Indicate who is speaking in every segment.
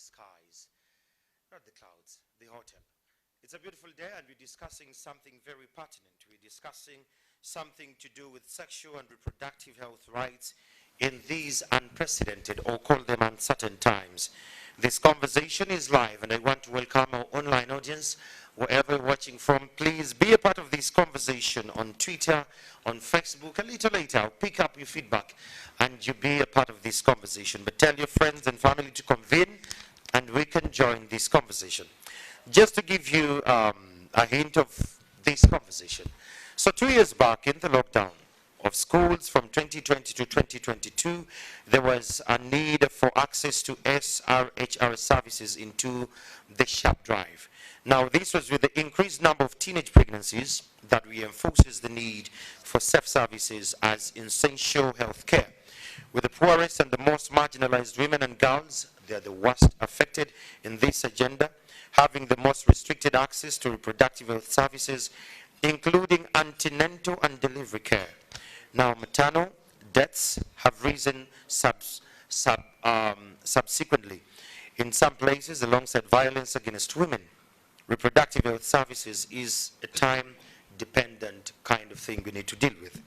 Speaker 1: skies, not the clouds, the hotel. It's a beautiful day and we're discussing something very pertinent. We're discussing something to do with sexual and reproductive health rights in these unprecedented, or call them uncertain times. This conversation is live and I want to welcome our online audience, wherever you're watching from. Please be a part of this conversation on Twitter, on Facebook. A little later, I'll pick up your feedback and you be a part of this conversation. But tell your friends and family to convene and we can join this conversation. Just to give you a hint of this conversation. So 2 years back in the lockdown of schools from 2020 to 2022, there was a need for access to SRHR services into the sharp drive. Now, this was with the increased number of teenage pregnancies that reinforces the need for safe services as essential health care. With the poorest and the most marginalized women and girls, they are the worst affected in this agenda, having the most restricted access to reproductive health services, including antenatal and delivery care. Now, maternal deaths have risen subsequently. In some places, alongside violence against women, reproductive health services is a time-dependent kind of thing we need to deal with.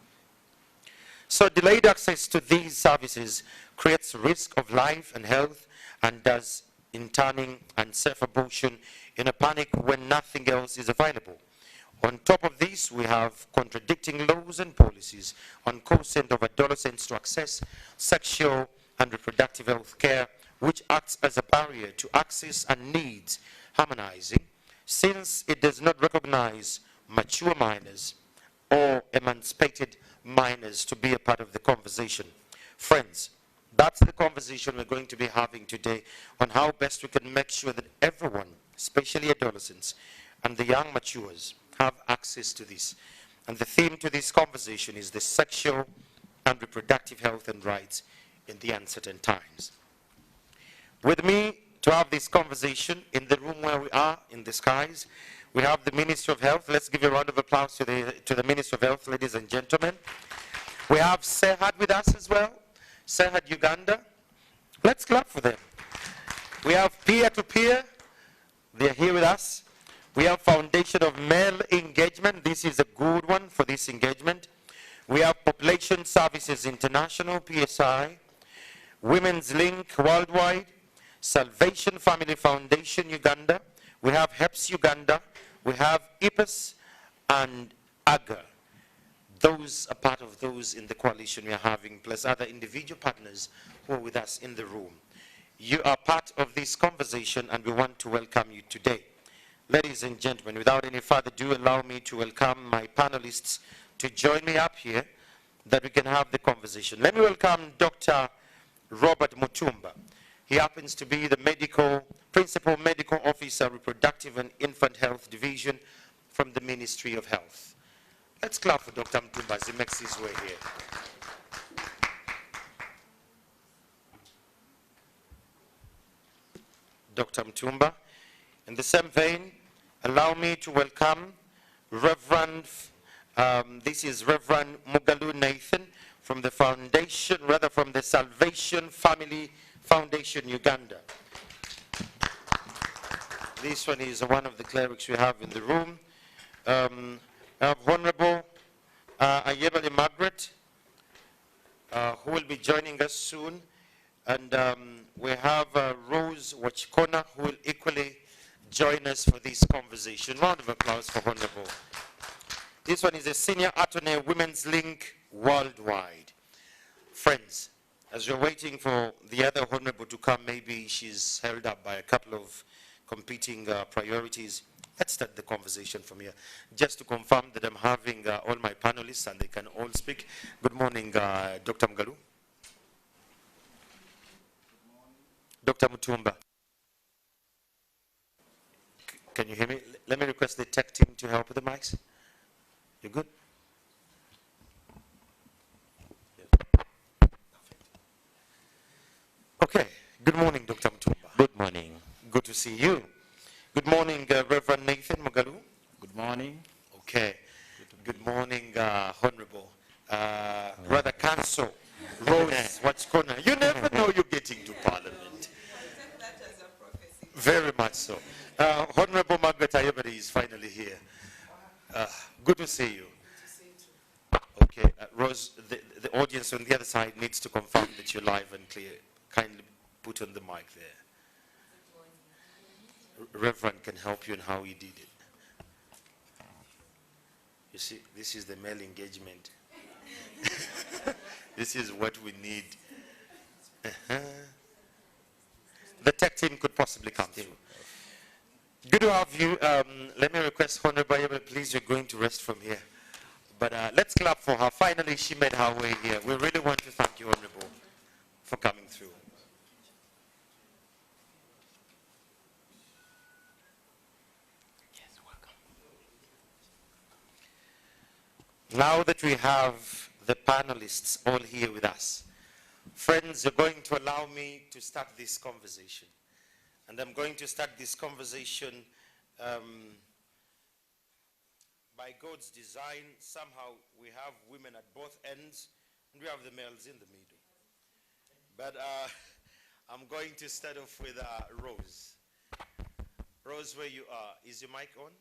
Speaker 1: So delayed access to these services creates risk of life and health and does in turning unsafe abortion in a panic when nothing else is available. On top of this, we have contradicting laws and policies on consent of adolescents to access sexual and reproductive health care, which acts as a barrier to access and needs harmonizing, since it does not recognize mature minors or emancipated minors to be a part of the conversation. Friends, that's the conversation we're going to be having today on how best we can make sure that everyone, especially adolescents and the young matures, have access to this. And the theme to this conversation is the sexual and reproductive health and rights in the uncertain times. With me to have this conversation in the room where we are, in the skies, we have the Ministry of Health. Let's give a round of applause to the Ministry of Health, ladies and gentlemen. We have Serhat with us as well. Serhat, Uganda. Let's clap for them. We have peer-to-peer. They're here with us. We have Foundation of Male Engagement. This is a good one for this engagement. We have Population Services International, PSI. Women's Link Worldwide. Salvation Family Foundation, Uganda. We have HEPS Uganda. We have IPAS and AGA. Those are part of those in the coalition we are having, plus other individual partners who are with us in the room. You are part of this conversation and we want to welcome you today. Ladies and gentlemen, without any further ado, allow me to welcome my panelists to join me up here that we can have the conversation. Let me welcome Dr. Robert Mutumba. He happens to be the Principal Medical Officer, Reproductive and Infant Health Division from the Ministry of Health. Let's clap for Dr. Mutumba as he makes his way here. Dr. Mutumba. In the same vein, allow me to welcome Reverend, this is Reverend Mugalu Nathan from the foundation, rather from the Salvation Family Foundation Uganda. This one is one of the clerics we have in the room. I have Honorable Ayebale Margaret, who will be joining us soon. And we have Rose Wachikona, who will equally join us for this conversation. Round of applause for Honorable. This one is a Senior Attorney, Women's Link Worldwide. Friends, as we're waiting for the other Honorable to come, maybe she's held up by a couple of competing priorities. Let's start the conversation from here. Just to confirm that I'm having all my panelists and they can all speak. Good morning, Dr. Mugalu. Dr. Mutumba. Can you hear me? Let me request the tech team to help with the mics. You good? Okay. Good morning, Dr. Mutumba.
Speaker 2: Good morning.
Speaker 1: Good to see you. Good morning, Reverend Nathan Mugalu.
Speaker 2: Good morning.
Speaker 1: Okay. Good morning, Honorable. Brother Council, Rose Wachikona. You never know you're getting to Parliament. Very much so. Honorable Margaret Ayebari is finally here. Good to see you. Okay, Rose, the audience on the other side needs to confirm that you're live and clear. Kindly put on the mic there. Reverend can help you in how he did it. You see, this is the male engagement. This is what we need. The tech team could possibly come through. Good to have you. Let me request Honorable Ayebari, please, you're going to rest from here. But let's clap for her. Finally, she made her way here. We really want to thank you, Honorable, for coming through. Yes, welcome. Now that we have the panelists all here with us, friends, you're going to allow me to start this conversation. And I'm going to start this conversation by God's design. Somehow we have women at both ends, and we have the males in the middle. But I'm going to start off with Rose. Rose, where you are, is your mic on?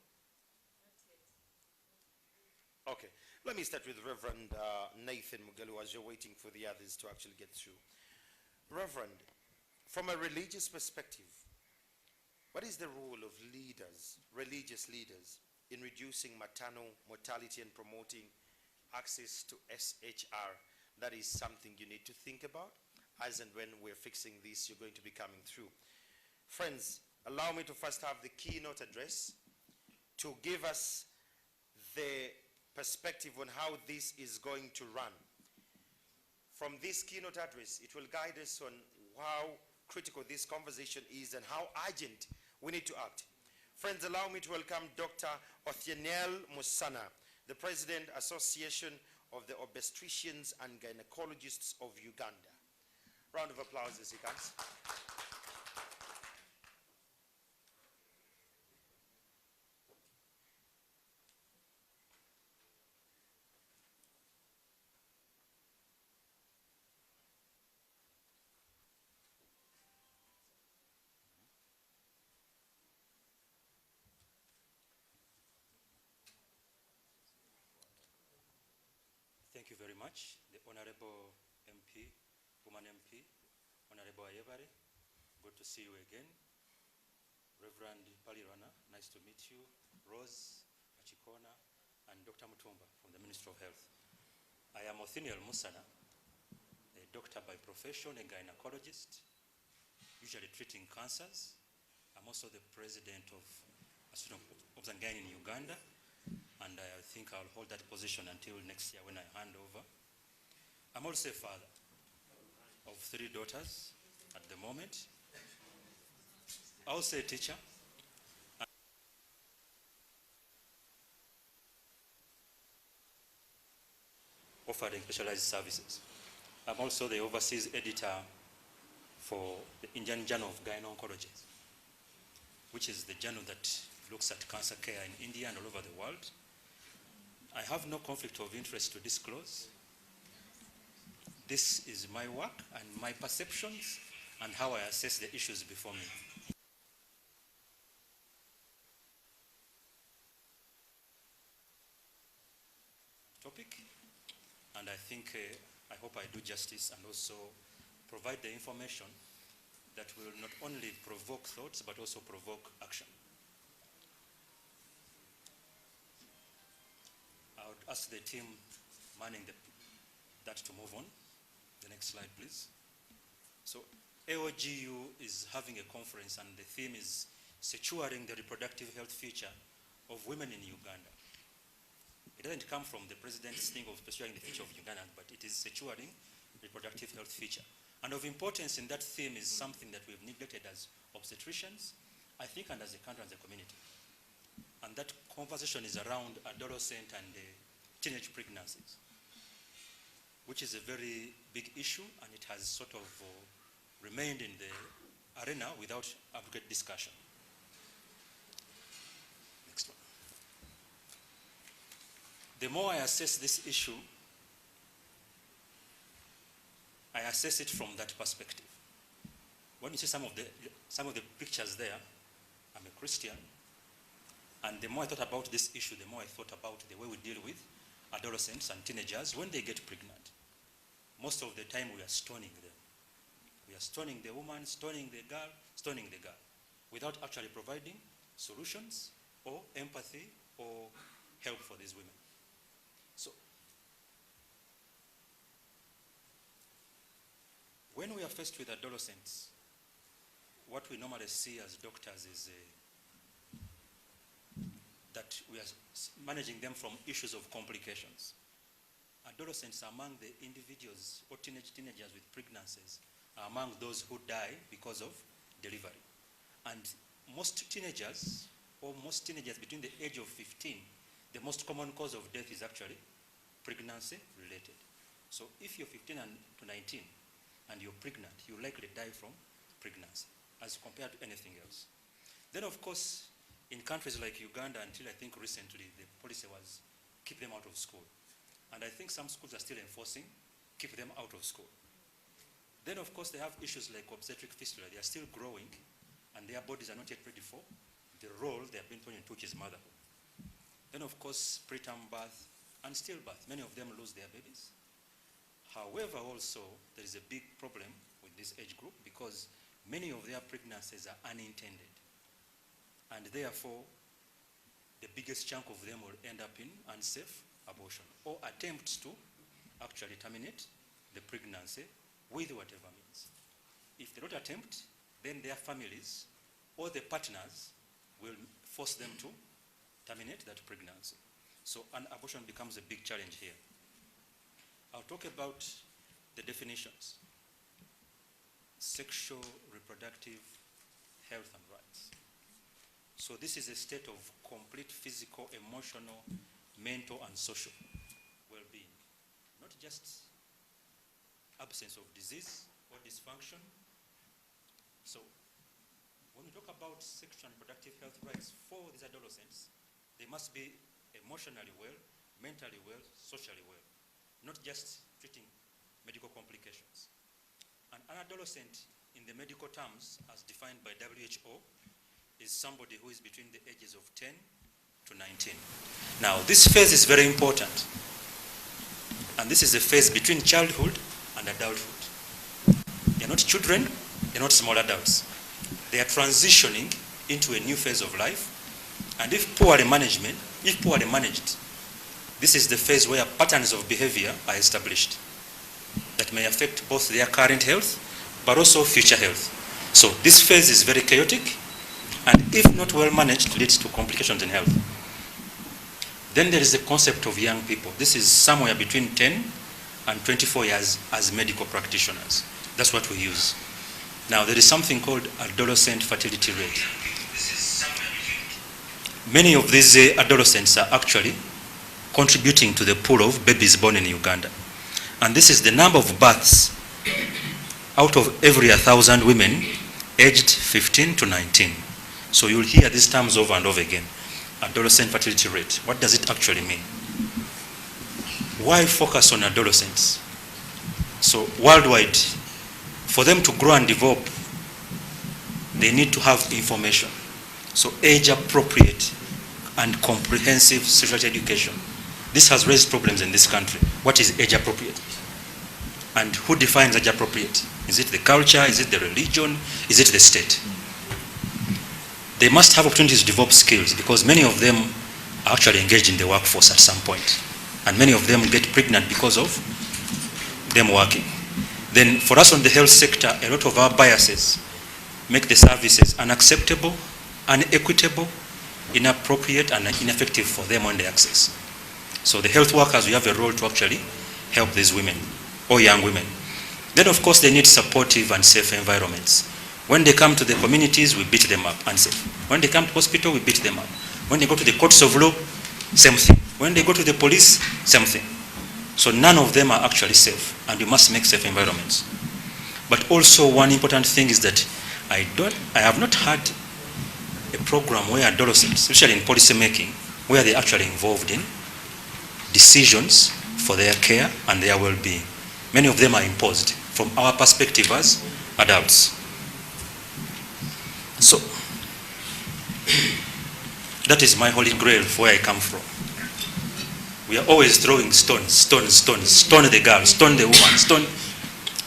Speaker 1: Okay, let me start with Reverend Nathan Mugalu as you're waiting for the others to actually get through. Reverend, from a religious perspective, what is the role of leaders, religious leaders, in reducing maternal mortality and promoting access to SHR? That is something you need to think about. As and when we're fixing this, you're going to be coming through. Friends, allow me to first have the keynote address to give us the perspective on how this is going to run. From this keynote address, it will guide us on how critical this conversation is and how urgent we need to act. Friends, allow me to welcome Dr. Othienel Musana, the President, Association of the Obstetricians and Gynecologists of Uganda. Round of applause as he comes.
Speaker 2: Thank you very much, the Honorable MP, Woman MP, Honorable Ayebari. Good to see you again. Reverend Palirana, nice to meet you. Rose Achikona and Dr. Mutumba from the Ministry of Health. I am Othienel Musana, a doctor by profession, a gynecologist, usually treating cancers. I'm also the president of Obstetricians in Uganda. And I think I'll hold that position until next year when I hand over. I'm also a father of 3 daughters at the moment. Also a teacher. Offering specialized services. I'm also the overseas editor for the Indian Journal of Gyno-Oncology, which is the journal that looks at cancer care in India and all over the world. I have no conflict of interest to disclose. This is my work and my perceptions and how I assess the issues before me. Topic, and I think, I hope I do justice and also provide the information that will not only provoke thoughts but also provoke action. I would ask the team manning that to move on. The next slide, please. So AOGU is having a conference and the theme is securing the reproductive health future of women in Uganda. It doesn't come from the president's thing of securing the future of Uganda, but it is securing reproductive health future. And of importance in that theme is something that we've neglected as obstetricians, I think, and as a country, as a community. And that conversation is around adolescent and teenage pregnancies, which is a very big issue, and it has sort of remained in the arena without adequate discussion. Next one. The more I assess this issue, I assess it from that perspective. when you see some of the pictures there, I'm a Christian, and the more I thought about this issue, the more I thought about the way we deal with adolescents and teenagers when they get pregnant. Most of the time we are stoning them. We are stoning the woman, stoning the girl, without actually providing solutions or empathy or help for these women. So, when we are faced with adolescents, what we normally see as doctors is that we are managing them from issues of complications. Adolescents are among the individuals or teenagers with pregnancies are among those who die because of delivery. And most teenagers between the age of 15, the most common cause of death is actually pregnancy related. So if you're 15 to 19 and you're pregnant, you likely die from pregnancy as compared to anything else. Then of course, in countries like Uganda, until I think recently, the policy was keep them out of school. And I think some schools are still enforcing keep them out of school. Then of course they have issues like obstetric fistula. They are still growing and their bodies are not yet ready for the role they have been put into, which is motherhood. Then of course preterm birth and stillbirth. Many of them lose their babies. However, also there is a big problem with this age group because many of their pregnancies are unintended. And therefore, the biggest chunk of them will end up in unsafe abortion or attempts to actually terminate the pregnancy with whatever means. If they don't attempt, then their families or the partners will force them to terminate that pregnancy. So an abortion becomes a big challenge here. I'll talk about the definitions. Sexual, reproductive, health and rights. So this is a state of complete physical, emotional, mental and social well-being. Not just absence of disease or dysfunction. So when we talk about sexual and reproductive health rights for these adolescents, they must be emotionally well, mentally well, socially well, not just treating medical complications. An adolescent in the medical terms as defined by WHO is somebody who is between the ages of 10 to 19. Now, this phase is very important. And this is a phase between childhood and adulthood. They're not children, they're not small adults. They are transitioning into a new phase of life. And if poorly managed, this is the phase where patterns of behavior are established that may affect both their current health, but also future health. So this phase is very chaotic, and if not well managed, leads to complications in health. Then there is the concept of young people. This is somewhere between 10 and 24 years as medical practitioners. That's what we use. Now there is something called adolescent fertility rate. Many of these adolescents are actually contributing to the pool of babies born in Uganda. And this is the number of births out of every 1,000 women aged 15 to 19. So you'll hear these terms over and over again. Adolescent fertility rate. What does it actually mean? Why focus on adolescents? So worldwide, for them to grow and develop, they need to have information. So age-appropriate and comprehensive sexuality education. This has raised problems in this country. What is age-appropriate? And who defines age-appropriate? Is it the culture? Is it the religion? Is it the state? They must have opportunities to develop skills because many of them are actually engaged in the workforce at some point. And many of them get pregnant because of them working. Then for us on the health sector, a lot of our biases make the services unacceptable, unequitable, inappropriate, and ineffective for them when they access. So the health workers, we have a role to actually help these women or young women. Then of course they need supportive and safe environments. When they come to the communities, we beat them up and safe. When they come to hospital, we beat them up. When they go to the courts of law, same thing. When they go to the police, same thing. So none of them are actually safe, and we must make safe environments. But also one important thing is that I have not had a program where adolescents, especially in policy making, where they're actually involved in decisions for their care and their well-being. Many of them are imposed from our perspective as adults. So, that is my holy grail where I come from. We are always throwing stones, stone the girl, stone the woman, stone.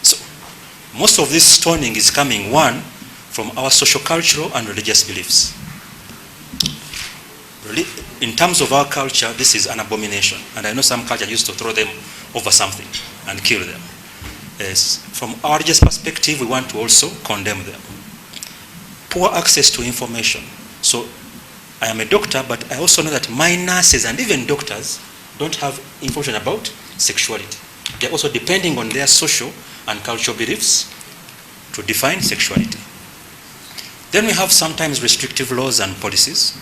Speaker 2: So, most of this stoning is coming, one, from our social, cultural, and religious beliefs. In terms of our culture, this is an abomination. And I know some culture used to throw them over something and kill them. Yes. From our religious perspective, we want to also condemn them. Poor access to information. So, I am a doctor, but I also know that my nurses and even doctors don't have information about sexuality. They're also depending on their social and cultural beliefs to define sexuality. Then we have sometimes restrictive laws and policies,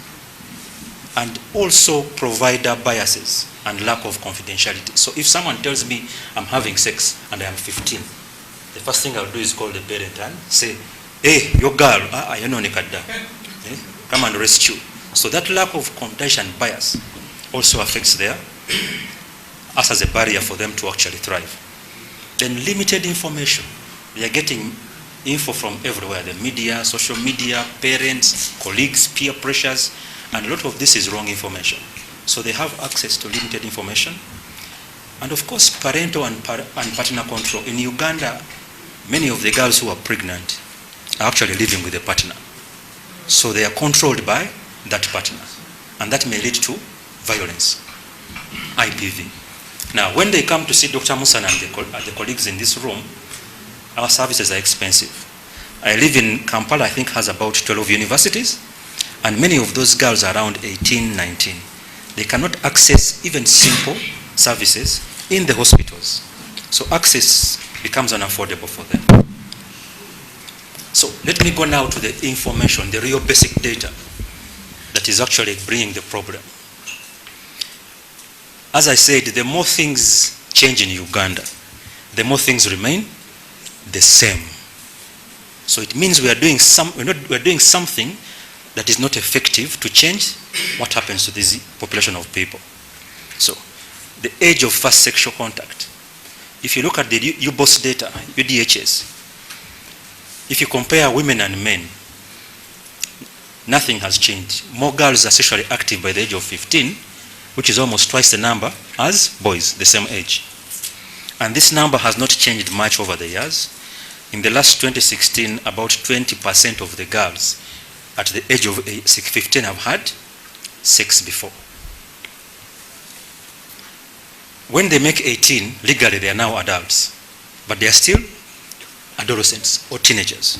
Speaker 2: and also provider biases and lack of confidentiality. So if someone tells me I'm having sex and I am 15, the first thing I'll do is call the parent and say, hey, your girl, you know, come and rescue. So that lack of confidentiality and bias also affects us as a barrier for them to actually thrive. Then limited information. We are getting info from everywhere, the media, social media, parents, colleagues, peer pressures, and a lot of this is wrong information. So they have access to limited information. And of course, parental and partner control. In Uganda, many of the girls who are pregnant are actually living with a partner. So they are controlled by that partner. And that may lead to violence, IPV. Now, when they come to see Dr. Musana and the colleagues in this room, our services are expensive. I live in Kampala, I think has about 12 universities, and many of those girls are around 18, 19. They cannot access even simple services in the hospitals. So access becomes unaffordable for them. So let me go now to the information, the real basic data that is actually bringing the problem. As I said, the more things change in Uganda, the more things remain the same. So it means we are doing something that is not effective to change what happens to this population of people. So the age of first sexual contact. If you look at the UBOS data, UDHS, if you compare women and men, nothing has changed. More girls are sexually active by the age of 15, which is almost twice the number as boys, the same age. And this number has not changed much over the years. In the last 2016, about 20% of the girls at the age of 15 have had sex before. When they make 18, legally they are now adults, but they are still adolescents or teenagers.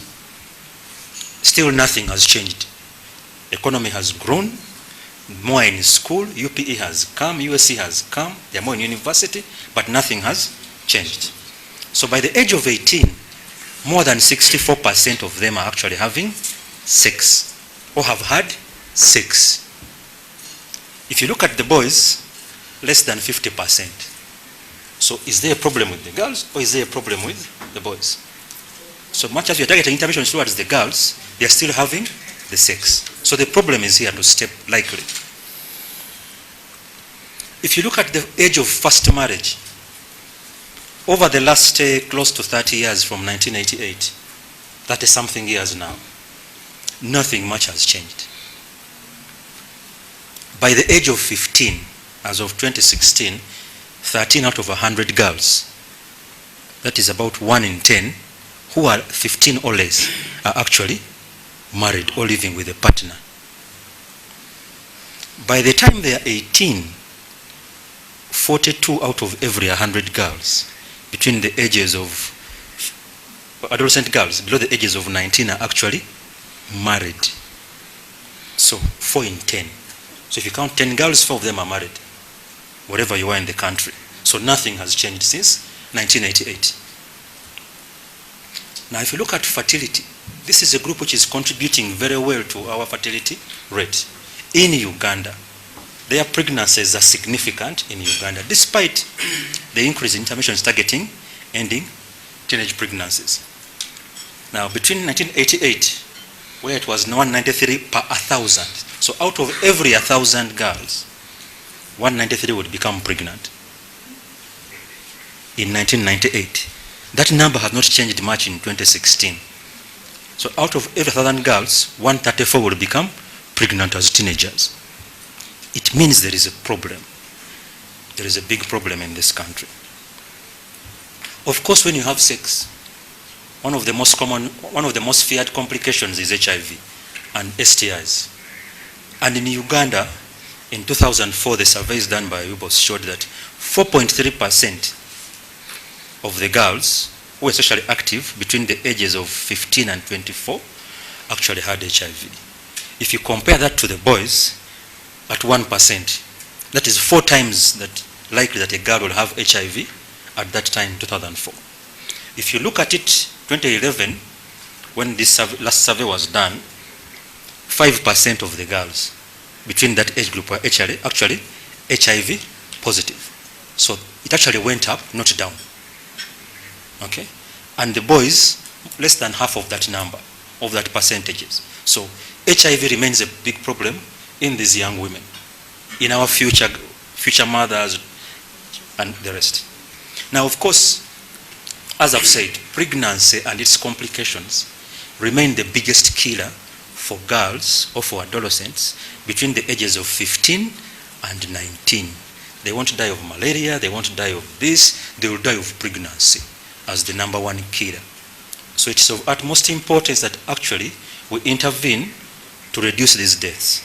Speaker 2: Still nothing has changed. Economy has grown, more in school, UPE has come, USC has come, they are more in university, but nothing has changed. So by the age of 18, more than 64% of them are actually having sex or have had sex. If you look at the boys, less than 50%. So is there a problem with the girls or is there a problem with the boys? So much as we are targeting intervention towards the girls, they are still having the sex. So the problem is here to step likely. If you look at the age of first marriage, over the last close to 30 years from 1988, 30-something years now, nothing much has changed. By the age of 15, as of 2016, 13 out of 100 girls, that is about 1 in 10, who are 15 or less, are actually married or living with a partner. By the time they are 18, 42 out of every 100 girls between the ages of adolescent girls below the ages of 19 are actually married. So 4 in 10. So if you count 10 girls, 4 of them are married, wherever you are in the country. So nothing has changed since 1988. Now if you look at fertility, this is a group which is contributing very well to our fertility rate. In Uganda, their pregnancies are significant in Uganda, despite the increase in interventions targeting ending teenage pregnancies. Now, between 1988, where it was 193 per 1,000, so out of every 1,000 girls, 193 would become pregnant. In 1998, that number has not changed much in 2016. So out of every 1,000 girls, 134 will become pregnant as teenagers. It means there is a problem. There is a big problem in this country. Of course, when you have sex, one of the most feared complications is HIV and STIs. And in Uganda, in 2004, the surveys done by UBOS showed that 4.3% of the girls who were sexually active between the ages of 15 and 24 actually had HIV. If you compare that to the boys, at 1%, that is 4 times that likely that a girl will have HIV at that time, 2004. If you look at it, 2011, when this last survey was done, 5% of the girls between that age group were actually HIV positive. So it actually went up, not down. Okay? And the boys, less than half of that number, of that percentages. So HIV remains a big problem in these young women, in our future mothers and the rest. Now, of course, as I've said, pregnancy and its complications remain the biggest killer for girls or for adolescents between the ages of 15 and 19. They won't die of malaria, they won't die of this, they will die of pregnancy as the number 1 killer. So it's of utmost importance that actually we intervene to reduce these deaths.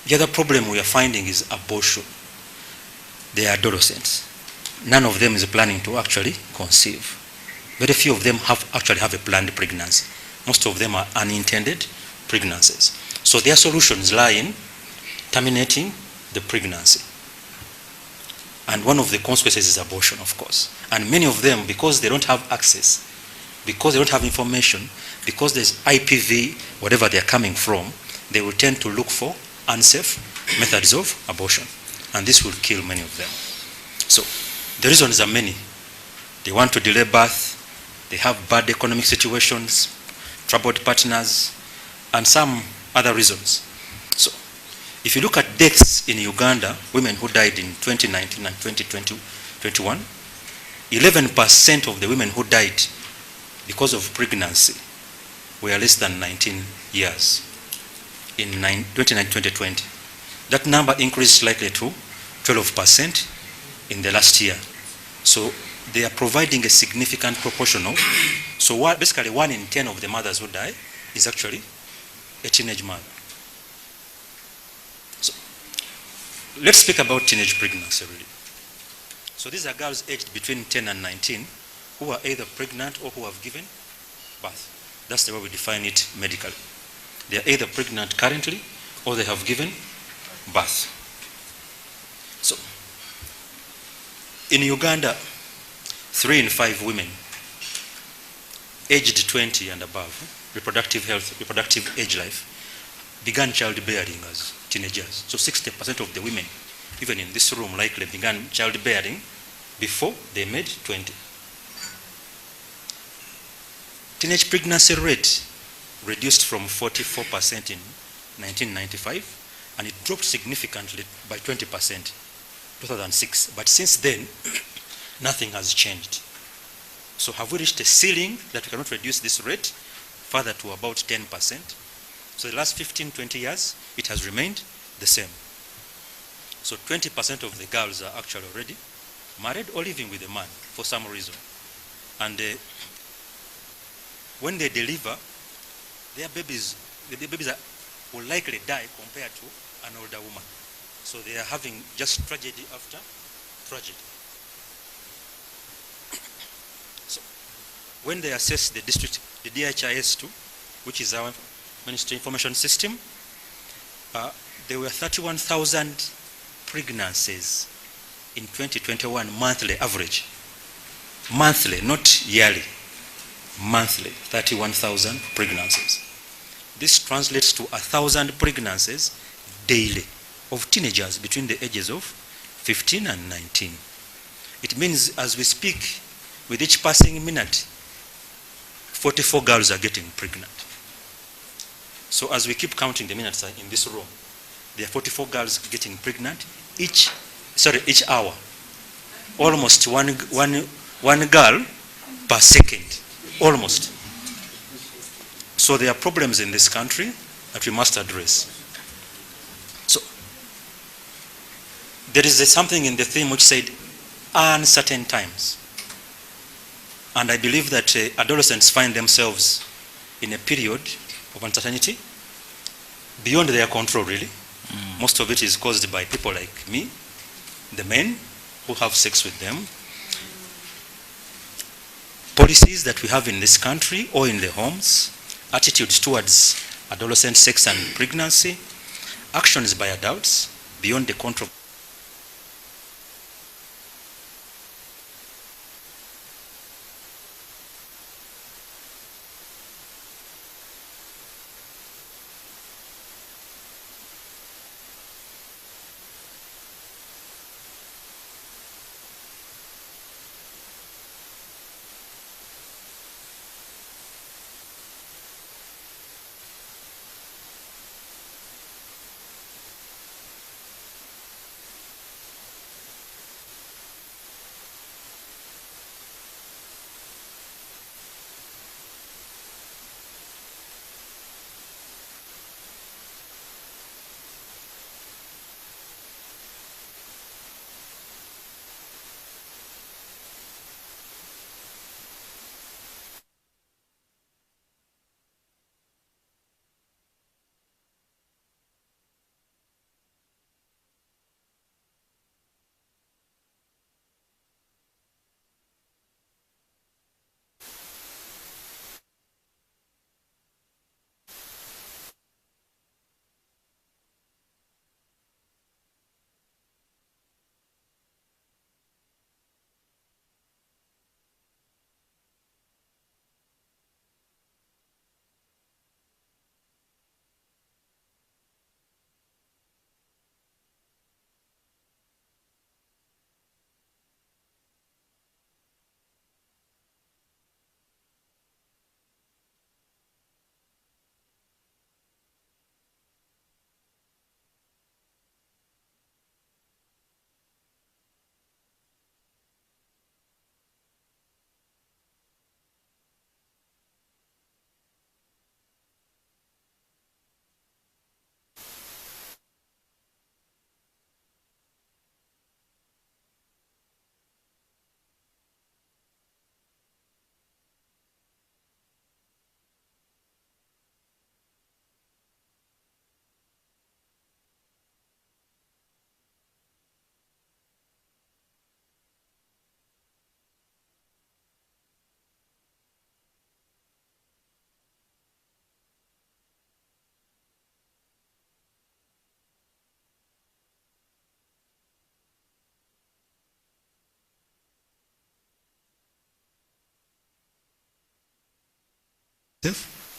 Speaker 2: The other problem we are finding is abortion. They are adolescents. None of them is planning to actually conceive. Very few of them actually have a planned pregnancy. Most of them are unintended pregnancies. So their solutions lie in terminating the pregnancy. And one of the consequences is abortion, of course. And many of them, because they don't have access, because they don't have information, because there's IPV, whatever they're coming from, they will tend to look for unsafe methods of abortion. And this will kill many of them. So the reasons are many. They want to delay birth, they have bad economic situations, troubled partners, and some other reasons. So if you look at deaths in Uganda, women who died in 2019 and 2021, 11% of the women who died because of pregnancy were less than 19 years in 2020. That number increased slightly to 12% in the last year. So they are providing a significant proportional. So basically 1 in 10 of the mothers who die is actually a teenage mother. So let's speak about teenage pregnancy really. So these are girls aged between 10 and 19 who are either pregnant or who have given birth. That's the way we define it medically. They are either pregnant currently or they have given birth. So in Uganda, 3 in 5 women aged 20 and above, reproductive health, reproductive age life, began childbearing as teenagers. So 60% of the women, even in this room, likely began childbearing before they made 20. Teenage pregnancy rate reduced from 44% in 1995, and it dropped significantly by 20%, 2006. But since then, nothing has changed. So have we reached a ceiling that we cannot reduce this rate further to about 10%? So the last 15, 20 years, it has remained the same. So 20% of the girls are actually already married or living with a man for some reason. And when they deliver, the babies will likely die compared to an older woman. So they are having just tragedy after tragedy. So when they assess the district, the DHIS2, which is our Ministry Information System, there were 31,000 pregnancies in 2021 monthly average. Monthly, not yearly. Monthly, 31,000 pregnancies. This translates to 1,000 pregnancies daily of teenagers between the ages of 15 and 19. It means as we speak, with each passing minute, 44 girls are getting pregnant. So as we keep counting the minutes in this room, there are 44 girls getting pregnant each hour. Almost one girl per second. Almost. So there are problems in this country that we must address. So there is something in the theme which said uncertain times. And I believe that adolescents find themselves in a period of uncertainty beyond their control, really. Most of it is caused by people like me, the men who have sex with them, policies that we have in this country or in the homes, attitudes towards adolescent sex and pregnancy, actions by adults beyond the control.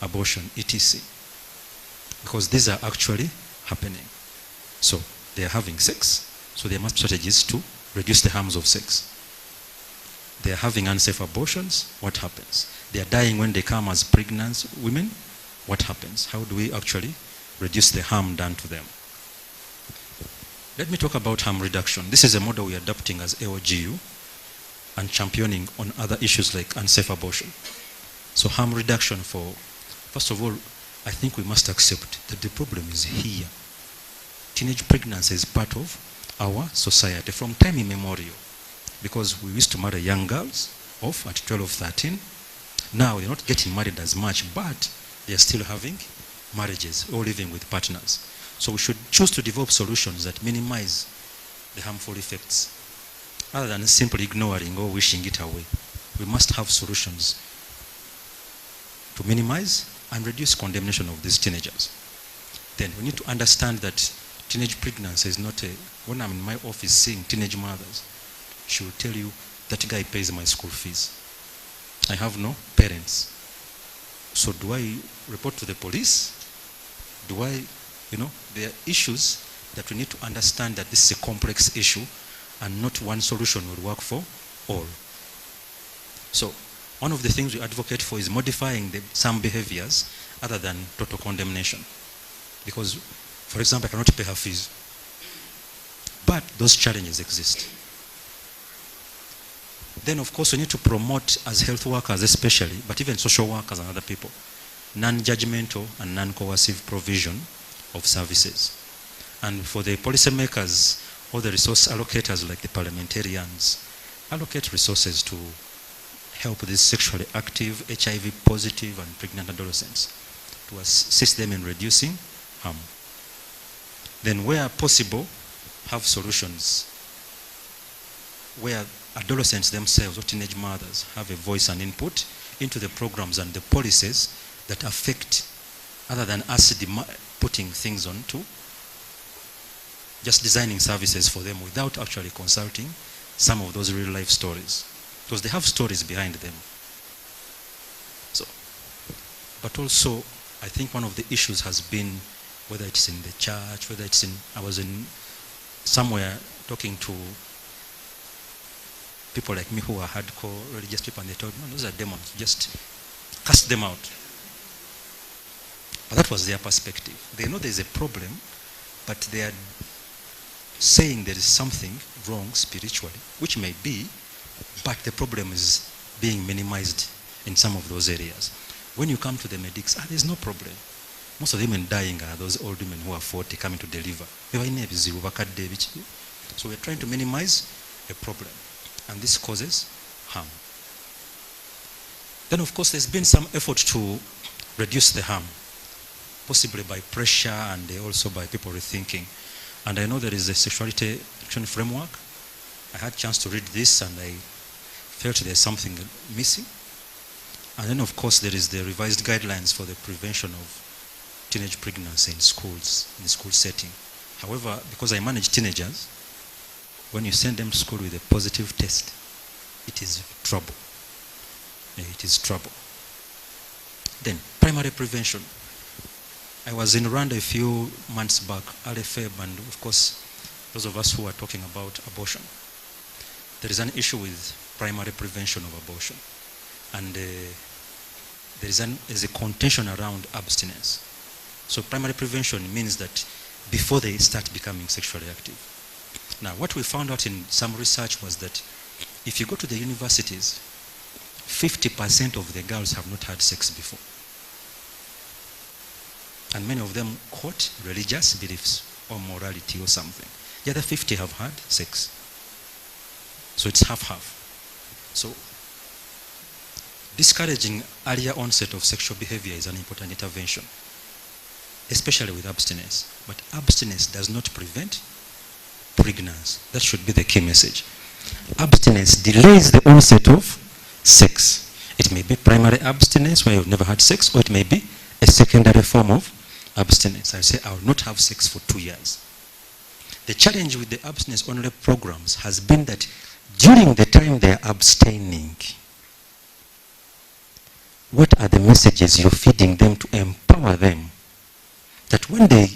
Speaker 2: Abortion, etc. Because these are actually happening. So they are having sex, so there must be strategies to reduce the harms of sex. They are having unsafe abortions, what happens? They are dying when they come as pregnant women, what happens? How do we actually reduce the harm done to them? Let me talk about harm reduction. This is a model we are adopting as AOGU and championing on other issues like unsafe abortion. So harm reduction first of all, I think we must accept that the problem is here. Teenage pregnancy is part of our society from time immemorial, because we used to marry young girls off at 12, 13. Now they're not getting married as much, but they're still having marriages or living with partners. So we should choose to develop solutions that minimize the harmful effects, rather than simply ignoring or wishing it away. We must have solutions to minimize and reduce condemnation of these teenagers. Then we need to understand that teenage pregnancy is not when I'm in my office seeing teenage mothers, she will tell you, that guy pays my school fees. I have no parents. So do I report to the police? Do I, there are issues that we need to understand that this is a complex issue and not one solution will work for all. So one of the things we advocate for is modifying some behaviors other than total condemnation. Because, for example, I cannot pay her fees. But those challenges exist. Then, of course, we need to promote as health workers especially, but even social workers and other people, non-judgmental and non-coercive provision of services. And for the policymakers, all the resource allocators like the parliamentarians allocate resources to help these sexually active, HIV positive and pregnant adolescents to assist them in reducing harm. Then where possible, have solutions where adolescents themselves or teenage mothers have a voice and input into the programs and the policies that affect, other than us putting things on to just designing services for them without actually consulting some of those real life stories, because they have stories behind them. So, but also I think one of the issues has been, whether it's in the church, whether it's in, I was in somewhere talking to people like me who are hardcore religious people, and they told me, no, those are demons, just cast them out. But that was their perspective. They know there's a problem, but they are saying there is something wrong spiritually, which may be, but the problem is being minimized in some of those areas. When you come to the medics, there's no problem. Most of the women dying are those old women who are 40 coming to deliver. So we're trying to minimize a problem, and this causes harm. Then of course there's been some effort to reduce the harm, possibly by pressure and also by people rethinking. And I know there is a sexuality action framework. I had a chance to read this and I felt there's something missing. And then of course there is the revised guidelines for the prevention of teenage pregnancy in schools, in the school setting. However, because I manage teenagers, when you send them to school with a positive test, it is trouble. It is trouble. Then, primary prevention. I was in Rwanda a few months back, RFEB, and of course, those of us who are talking about abortion. There is an issue with primary prevention of abortion. And there is a contention around abstinence. So primary prevention means that before they start becoming sexually active. Now, what we found out in some research was that if you go to the universities, 50% of the girls have not had sex before. And many of them quote religious beliefs or morality or something. The other 50 have had sex. So it's half-half. So discouraging earlier onset of sexual behavior is an important intervention, especially with abstinence. But abstinence does not prevent pregnancy. That should be the key message. Abstinence delays the onset of sex. It may be primary abstinence where you've never had sex, or it may be a secondary form of abstinence. I say I will not have sex for 2 years. The challenge with the abstinence-only programs has been that during the time they are abstaining, what are the messages you're feeding them to empower them that when they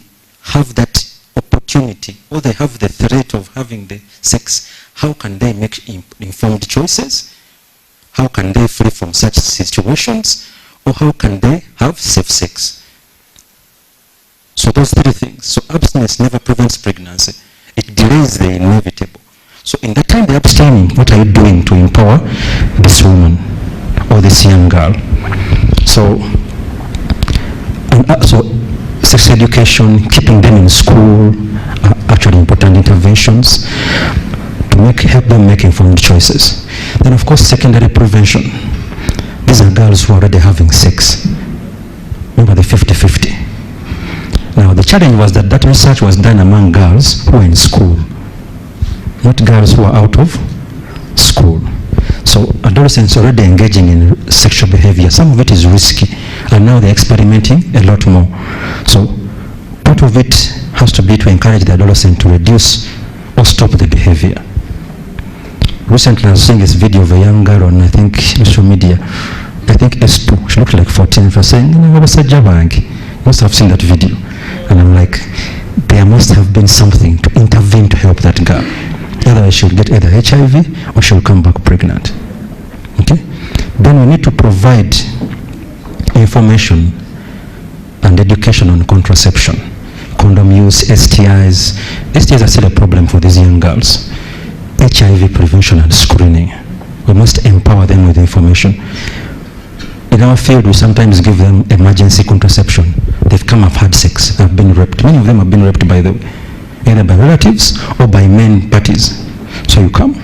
Speaker 2: have that opportunity or they have the threat of having the sex, how can they make informed choices? How can they flee from such situations? Or how can they have safe sex? So those three things. So abstinence never prevents pregnancy. It delays the inevitable. So in that time they're abstaining, what are you doing to empower this woman or this young girl? So sex education, keeping them in school are actually important interventions to help them make informed choices. Then of course secondary prevention. These are girls who are already having sex. Remember the 50-50. Now the challenge was that research was done among girls who are in school, not girls who are out of school. So adolescents already engaging in sexual behavior. Some of it is risky, and now they're experimenting a lot more. So part of it has to be to encourage the adolescent to reduce or stop the behavior. Recently I was seeing this video of a young girl on, I think, social media. I think S2. She looked like 14. She was saying, you must have seen that video. And I'm like, there must have been something to intervene to help that girl. Otherwise she'll get either HIV or she'll come back pregnant. Okay? Then we need to provide information and education on contraception, condom use, STIs. STIs are still a problem for these young girls. HIV prevention and screening. We must empower them with information.
Speaker 3: In our field, we sometimes give them emergency contraception. They've come, have had sex, they've been raped. Many of them have been raped either by relatives or by main parties. So you come,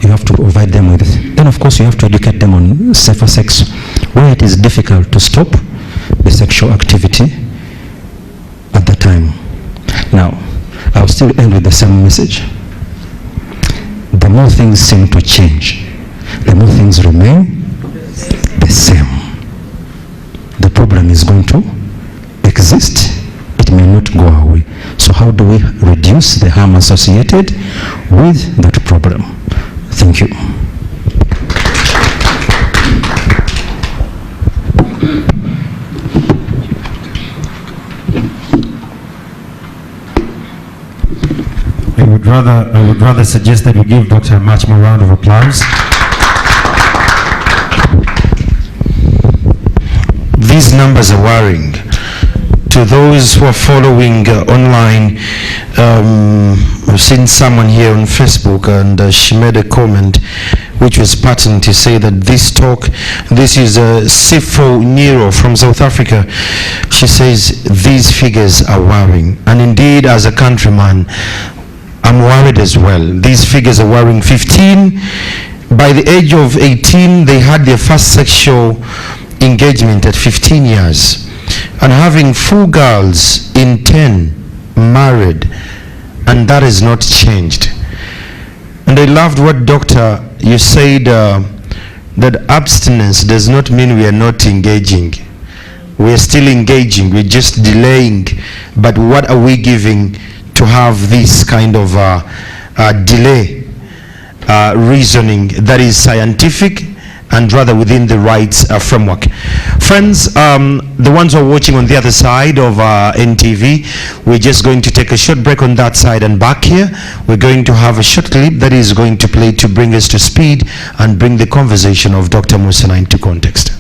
Speaker 3: you have to provide them with it. Then of course you have to educate them on safer sex, where it is difficult to stop the sexual activity at the time. Now, I'll still end with the same message. The more things seem to change, the more things remain the same. The problem is going to exist. It may not go away. So how do we reduce the harm associated with that problem? Thank you.
Speaker 4: I would rather suggest that we give Dr. a much more round of applause. These numbers are worrying. To those who are following online, I've seen someone here on Facebook, and she made a comment which was pertinent to say that this is Sifo Nero from South Africa. She says these figures are worrying, and indeed as a countryman I'm worried as well. These figures are worrying. 15, by the age of 18 they had their first sexual engagement at 15 years, and having 4 girls in 10 married, and that has not changed. And I loved what Doctor, you said, that abstinence does not mean we are not engaging. We are still engaging, we're just delaying. But what are we giving to have this kind of delay reasoning that is scientific and rather within the rights framework? Friends, the ones who are watching on the other side of NTV, we're just going to take a short break on that side, and back here we're going to have a short clip that is going to play to bring us to speed and bring the conversation of Dr. Musana into context.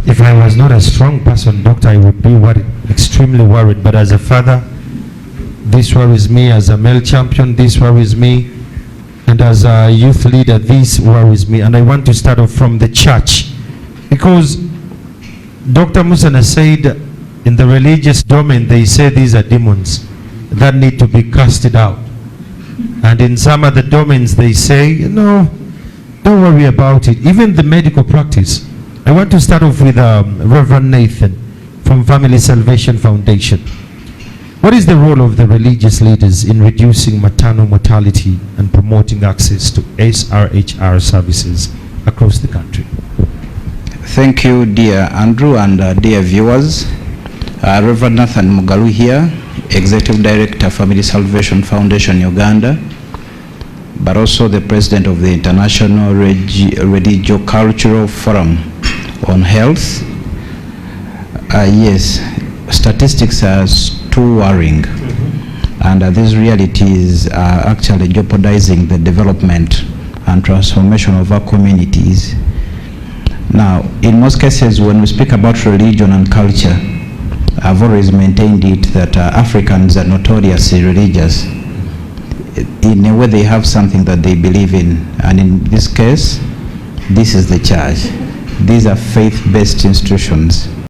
Speaker 4: If I was not a strong person, Doctor, I would be extremely worried. But as a father, this worries me. As a male champion, this worries me. And as a youth leader, this worries me. And I want to start off from the church, because Dr. Musana said in the religious domain, they say these are demons that need to be casted out. And in some other domains, they say, no, don't worry about it. Even the medical practice. I want to start off with Reverend Nathan from Family Salvation Foundation. What is the role of the religious leaders in reducing maternal mortality and promoting access to SRHR services across the country?
Speaker 5: Thank you, dear Andrew, and dear viewers. Reverend Nathan Mugalu here, Executive Director, Family Salvation Foundation, Uganda, but also the President of the International Religio-Cultural Forum on Health. Yes, statistics are too worrying, and these realities are actually jeopardizing the development and transformation of our communities. Now, in most cases, when we speak about religion and culture, I've always maintained it that Africans are notoriously religious. In a way, they have something that they believe in, and in this case, this is the church. These are faith-based institutions.